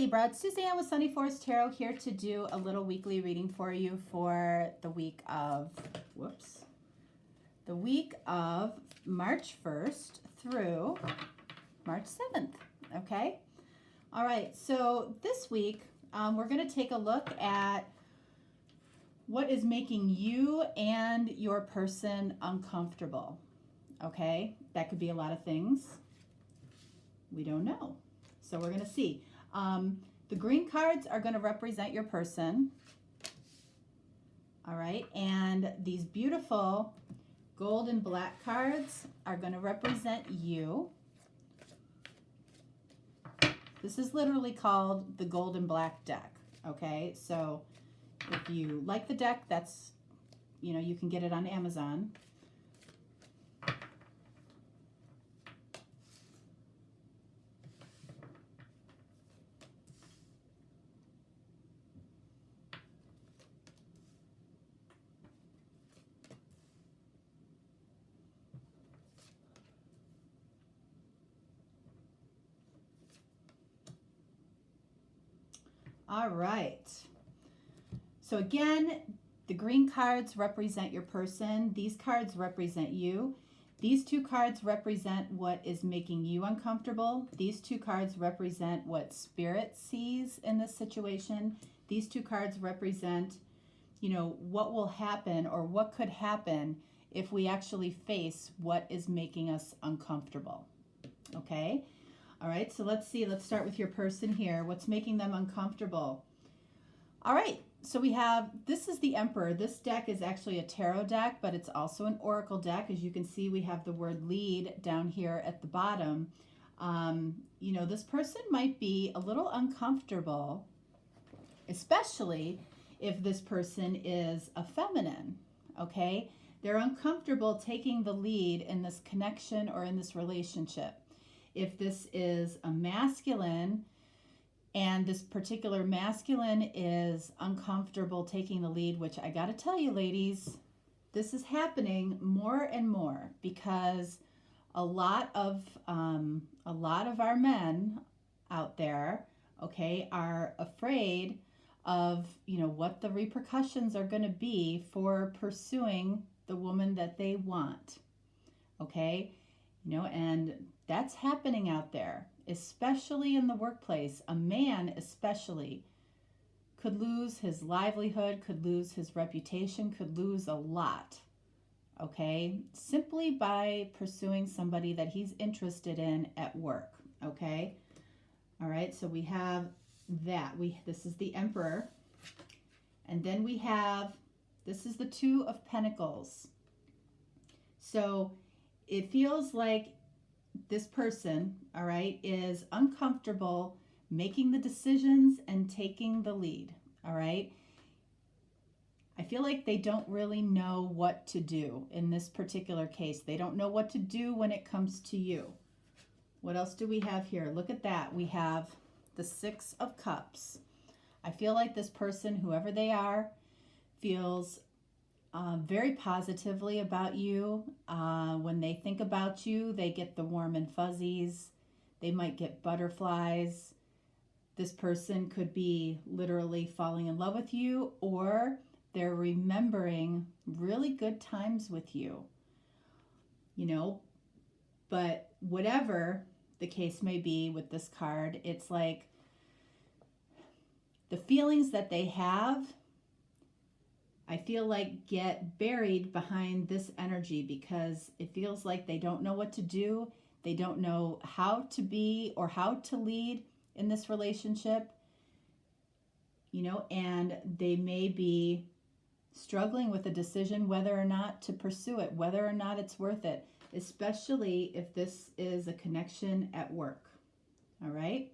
Libra, it's Suzanne with Sunny Force Tarot here to do a little weekly reading for you for the week of, March 1st through March 7th, okay? All right, so this week we're going to take a look at what is making you and your person uncomfortable, okay? That could be a lot of things. We don't know. So we're going to see. The green cards are going to represent your person. All right. And these beautiful gold and black cards are going to represent you. This is literally called the gold and black deck. Okay. So if you like the deck, that's, you can get it on Amazon. All right. So again, the green cards represent your person. These cards represent you. These two cards represent what is making you uncomfortable. These two cards represent what Spirit sees in this situation. These two cards represent, what will happen or what could happen if we actually face what is making us uncomfortable. Okay? All right, so let's see. Let's start with your person here. What's making them uncomfortable? All right, so we have, this is the Emperor. This deck is actually a tarot deck, but it's also an oracle deck. As you can see, we have the word lead down here at the bottom. This person might be a little uncomfortable, especially if this person is a feminine, okay? They're uncomfortable taking the lead in this connection or in this relationship. If this is a masculine and this particular masculine is uncomfortable taking the lead, which I got to tell you, ladies, this is happening more and more because a lot of our men out there, okay, are afraid of, what the repercussions are going to be for pursuing the woman that they want, okay? And that's happening out there, especially in the workplace. A man especially could lose his livelihood, could lose his reputation, could lose a lot, okay? Simply by pursuing somebody that he's interested in at work, okay? All right, so we have that. This is the Emperor. And then we have, this is the Two of Pentacles. So it feels like this person, all right, is uncomfortable making the decisions and taking the lead, all right? I feel like they don't really know what to do in this particular case. They don't know what to do when it comes to you. What else do we have here? Look at that. We have the Six of Cups. I feel like this person, whoever they are, feels very positively about you. When they think about you, they get the warm and fuzzies. They might get butterflies. This person could be literally falling in love with you, or they're remembering really good times with you. But whatever the case may be with this card, it's like the feelings that they have, I feel like, get buried behind this energy because it feels like they don't know what to do. They don't know how to be or how to lead in this relationship, and they may be struggling with a decision whether or not to pursue it, whether or not it's worth it, especially if this is a connection at work. All right.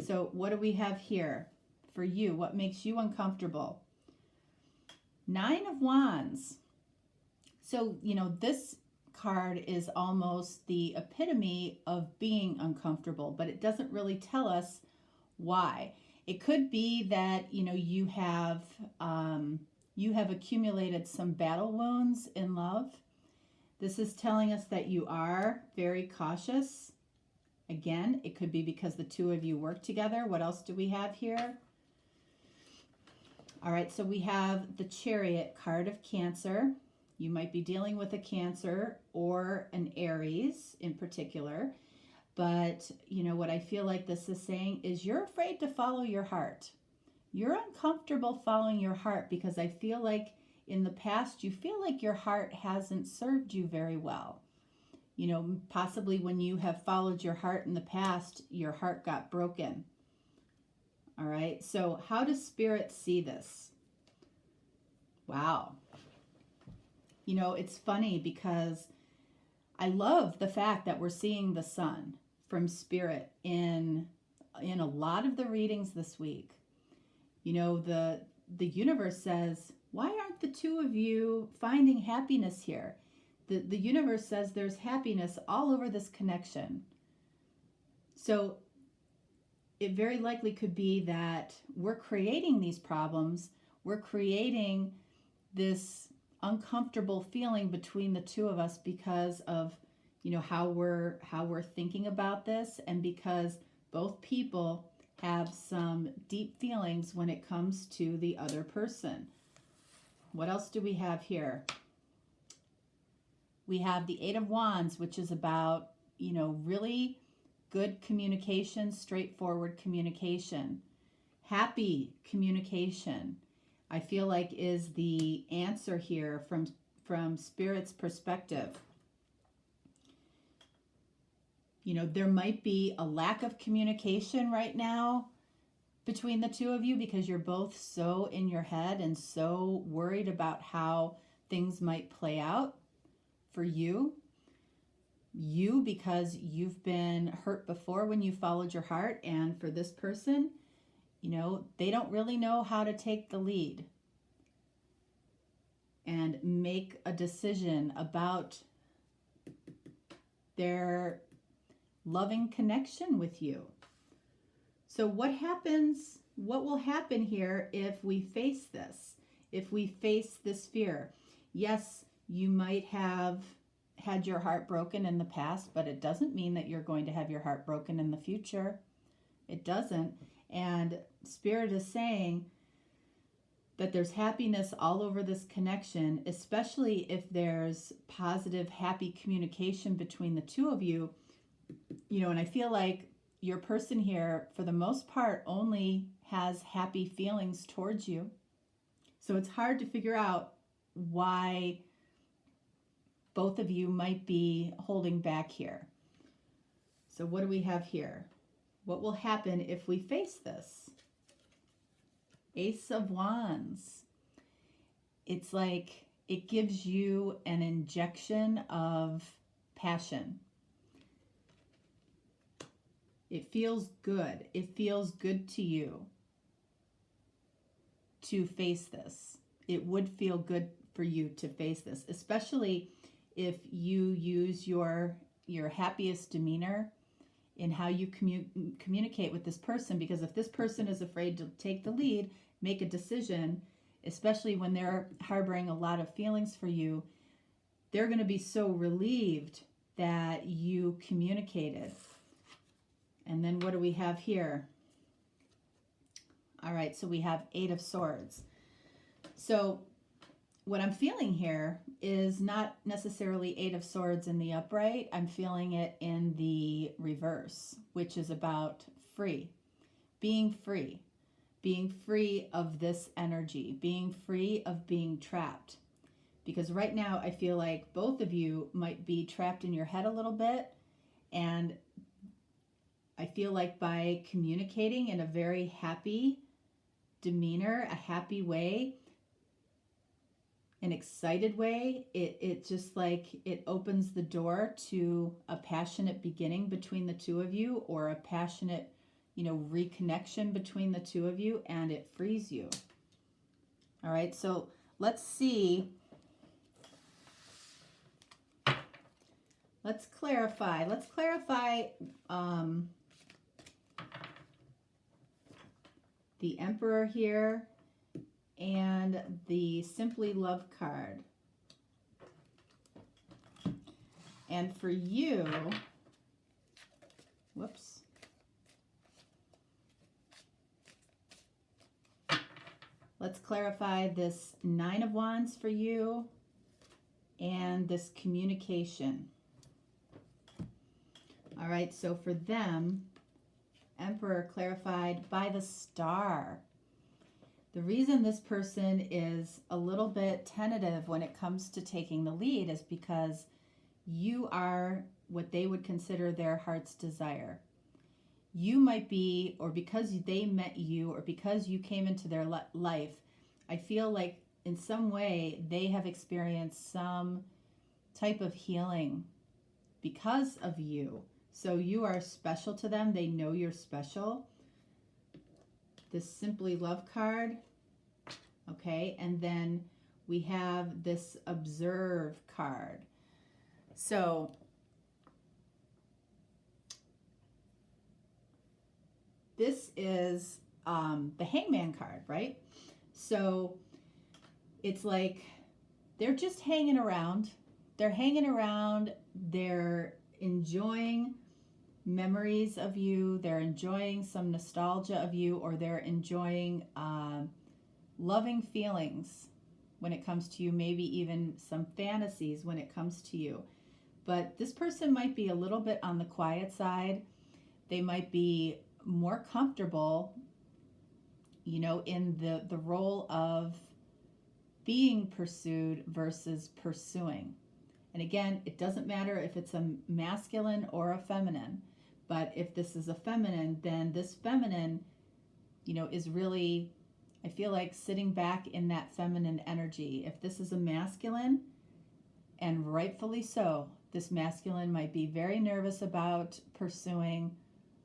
So what do we have here for you? What makes you uncomfortable? Nine of Wands. So, this card is almost the epitome of being uncomfortable, but it doesn't really tell us why. It could be that, you have accumulated some battle wounds in love. This is telling us that you are very cautious Again, it could be because the two of you work together. What else do we have here? All right, so we have the Chariot card of Cancer. You might be dealing with a Cancer or an Aries in particular. But, you know, what I feel like this is saying is you're afraid to follow your heart. You're uncomfortable following your heart because I feel like in the past, you feel like your heart hasn't served you very well. You know, possibly when you have followed your heart in the past, your heart got broken. All right, so how does Spirit see this? Wow. You know, it's funny because I love the fact that we're seeing the sun from Spirit in a lot of the readings this week. You know, the universe says, why aren't the two of you finding happiness here? The universe says there's happiness all over this connection. So it very likely could be that we're creating these problems. We're creating this uncomfortable feeling between the two of us because of, you know, how we're thinking about this, and because both people have some deep feelings when it comes to the other person. What else do we have here? We have the Eight of Wands, which is about, you know, really good communication, straightforward communication, happy communication. I feel like is the answer here from Spirit's perspective. You know, there might be a lack of communication right now between the two of you because you're both so in your head and so worried about how things might play out for you. You, because you've been hurt before when you followed your heart, and for this person, you know, they don't really know how to take the lead and make a decision about their loving connection with you. So what will happen here if we face this? If we face this fear? Yes, you might have had your heart broken in the past, but it doesn't mean that you're going to have your heart broken in the future. It doesn't. And Spirit is saying that there's happiness all over this connection, especially if there's positive, happy communication between the two of you. You know, and I feel like your person here, for the most part, only has happy feelings towards you. So it's hard to figure out why both of you might be holding back here. So what do we have here? What will happen if we face this? Ace of Wands. It's like it gives you an injection of passion. It feels good. It feels good to you to face this. It would feel good for you to face this, especially if you use your happiest demeanor in how you communicate with this person. Because if this person is afraid to take the lead, make a decision, especially when they're harboring a lot of feelings for you, they're going to be so relieved that you communicated. And then what do we have here? All right, so we have Eight of Swords. So what I'm feeling here is not necessarily Eight of Swords in the upright. I'm feeling it in the reverse, which is about free, being free of this energy, being free of being trapped. Because right now I feel like both of you might be trapped in your head a little bit, and I feel like by communicating in a very happy demeanor, a happy way, an excited way, it just like it opens the door to a passionate beginning between the two of you, or a passionate, you know, reconnection between the two of you, and it frees you. All right, so let's see. Let's clarify. The Emperor here and the Simply Love card. And for you, Whoops. Let's clarify this Nine of Wands for you and this communication. All right, so for them, Emperor clarified by the Star. The reason this person is a little bit tentative when it comes to taking the lead is because you are what they would consider their heart's desire. You might be, or because they met you, or because you came into their life, I feel like in some way they have experienced some type of healing because of you. So you are special to them. They know you're special. This Simply Love card. Okay, and then we have this Observe card. So this is the Hangman card, right? So it's like they're just hanging around. They're hanging around. They're enjoying memories of you. They're enjoying some nostalgia of you, or they're enjoying loving feelings when it comes to you, maybe even some fantasies when it comes to you. But this person might be a little bit on the quiet side. They might be more comfortable, you know, in the role of being pursued versus pursuing. And again, it doesn't matter if it's a masculine or a feminine, but if this is a feminine, then this feminine, you know, is really, I feel like, sitting back in that feminine energy. If this is a masculine, and rightfully so, this masculine might be very nervous about pursuing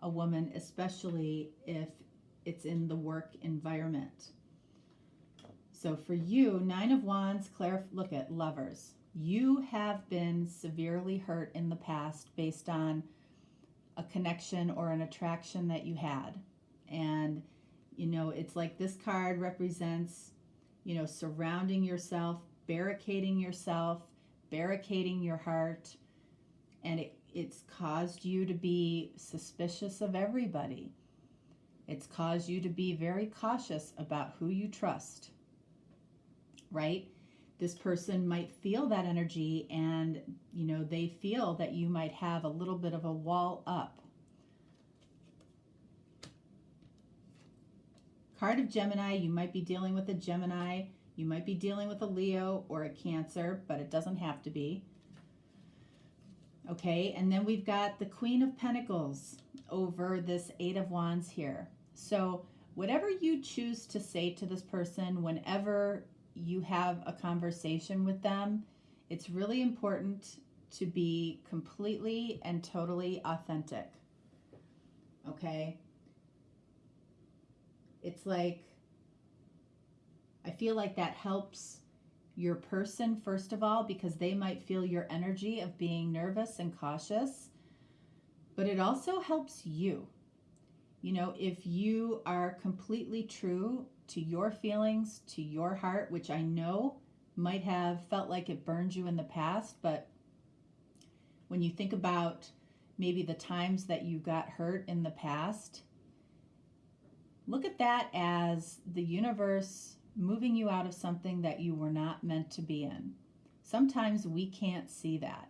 a woman, especially if it's in the work environment. So for you, Nine of Wands, look at Lovers. You have been severely hurt in the past based on a connection or an attraction that you had. And, you know, it's like this card represents, you know, surrounding yourself, barricading your heart, and it's caused you to be suspicious of everybody. It's caused you to be very cautious about who you trust, right? This person might feel that energy, and, you know, they feel that you might have a little bit of a wall up. Card of Gemini, you might be dealing with a Gemini, you might be dealing with a Leo or a Cancer, but it doesn't have to be. Okay, and then we've got the Queen of Pentacles over this Eight of Wands here. So whatever you choose to say to this person whenever you have a conversation with them, it's really important to be completely and totally authentic. Okay? It's like, I feel like that helps your person, first of all, because they might feel your energy of being nervous and cautious, but it also helps you. You know, if you are completely true to your feelings, to your heart, which I know might have felt like it burned you in the past, but when you think about maybe the times that you got hurt in the past, look at that as the universe moving you out of something that you were not meant to be in. Sometimes we can't see that.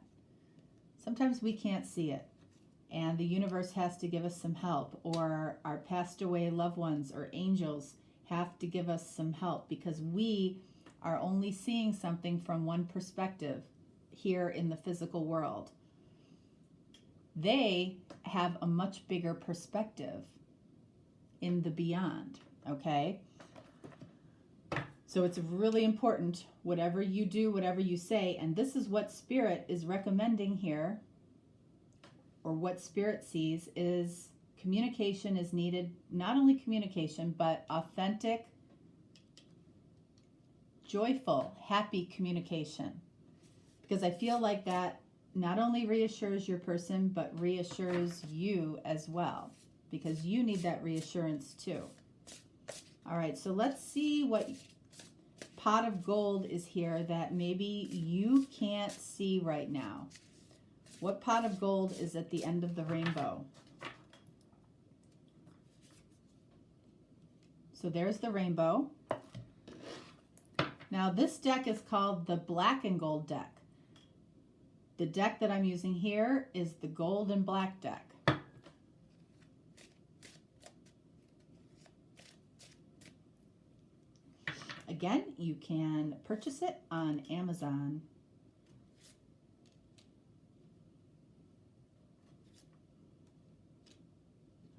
Sometimes we can't see it. And the universe has to give us some help, or our passed away loved ones or angels have to give us some help, because we are only seeing something from one perspective here in the physical world. They have a much bigger perspective in the beyond, okay? So it's really important, whatever you do, whatever you say, and this is what Spirit is recommending here, or what Spirit sees, is communication is needed. Not only communication, but authentic, joyful, happy communication. Because I feel like that not only reassures your person, but reassures you as well, because you need that reassurance too. All right, so let's see what pot of gold is here that maybe you can't see right now. What pot of gold is at the end of the rainbow? So there's the rainbow. Now this deck is called the Black and Gold deck. The deck that I'm using here is the Gold and Black deck. Again, you can purchase it on Amazon.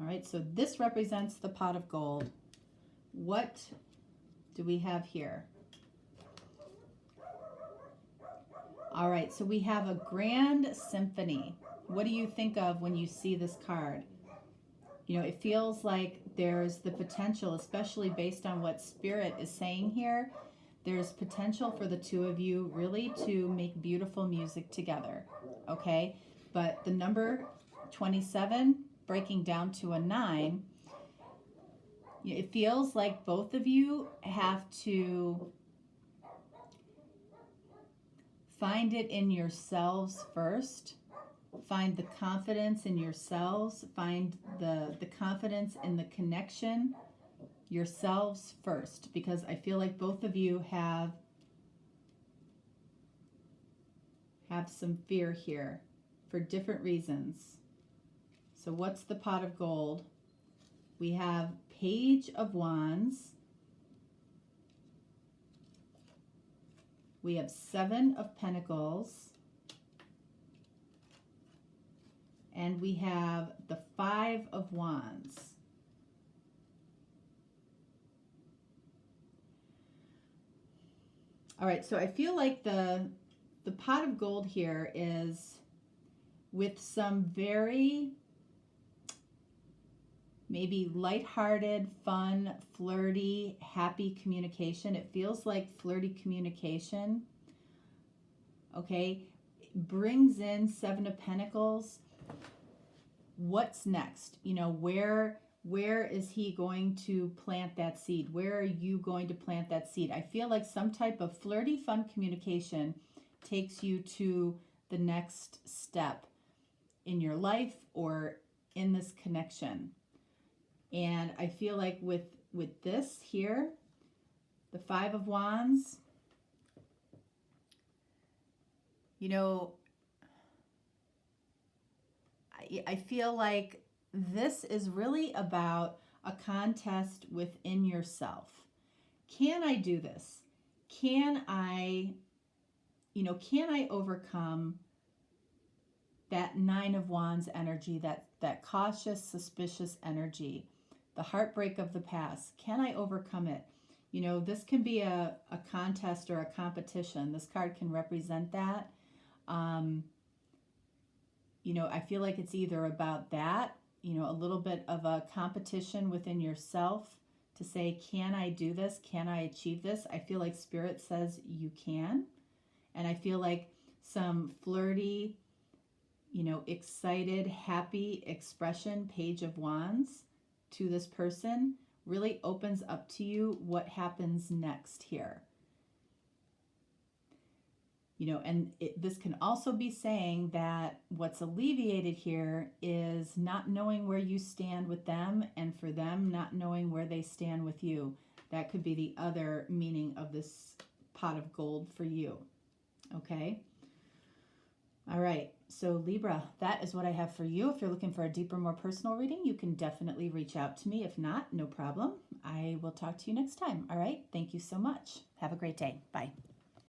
All right, so this represents the pot of gold. What do we have here? All right, so we have a Grand Symphony. What do you think of when you see this card? You know, it feels like there's the potential, especially based on what Spirit is saying here, there's potential for the two of you really to make beautiful music together, okay? But the number 27, breaking down to a 9, it feels like both of you have to find it in yourselves first. Find the confidence in yourselves. Find the confidence in the connection yourselves first, because I feel like both of you have some fear here for different reasons. So what's the pot of gold? We have Page of Wands. We have 7 of Pentacles. And we have the 5 of Wands. All right, so I feel like the pot of gold here is with some very maybe lighthearted, fun, flirty, happy communication. It feels like flirty communication. Okay, it brings in 7 of Pentacles. What's next? You know, where is he going to plant that seed? Where are you going to plant that seed? I feel like some type of flirty, fun communication takes you to the next step in your life or in this connection. And I feel like with this here, the 5 of Wands, you know, I feel like this is really about a contest within yourself. Can I do this? Can I overcome that 9 of Wands energy, that cautious, suspicious energy, the heartbreak of the past? Can I overcome it? You know, this can be a contest or a competition. This card can represent that. You know, I feel like it's either about that, you know, a little bit of a competition within yourself to say, can I do this? Can I achieve this? I feel like Spirit says you can. And I feel like some flirty, you know, excited, happy expression, Page of Wands, to this person really opens up to you what happens next here. You know, and this can also be saying that what's alleviated here is not knowing where you stand with them, and for them not knowing where they stand with you. That could be the other meaning of this pot of gold for you. Okay? All right. So Libra, that is what I have for you. If you're looking for a deeper, more personal reading, you can definitely reach out to me. If not, no problem. I will talk to you next time. All right? Thank you so much. Have a great day. Bye.